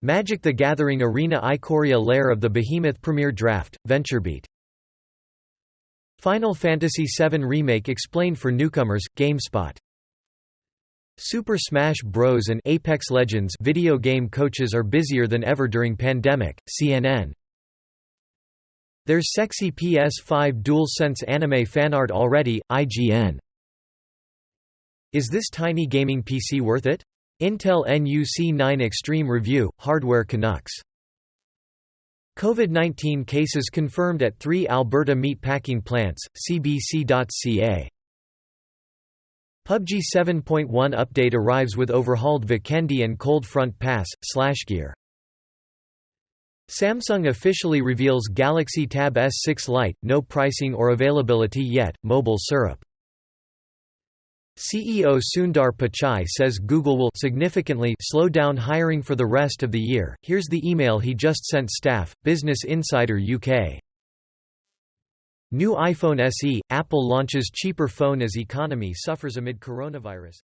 Magic: The Gathering Arena Ikoria Lair of the Behemoth Premier Draft, VentureBeat. Final Fantasy VII Remake explained for newcomers, GameSpot. Super Smash Bros. And Apex Legends video game coaches are busier than ever during pandemic, CNN. There's sexy PS5 DualSense anime fanart already, IGN. Is this tiny gaming PC worth it? Intel NUC 9 Extreme Review, Hardware Canucks. COVID-19 cases confirmed at 3 Alberta meat packing plants, cbc.ca. PUBG 7.1 update arrives with overhauled Vikendi and Cold Front Pass, /gear. Samsung officially reveals Galaxy Tab S6 Lite, no pricing or availability yet, mobile syrup. CEO Sundar Pichai says Google will significantly slow down hiring for the rest of the year. Here's the email he just sent staff, Business Insider UK. New iPhone SE, Apple launches cheaper phone as economy suffers amid coronavirus.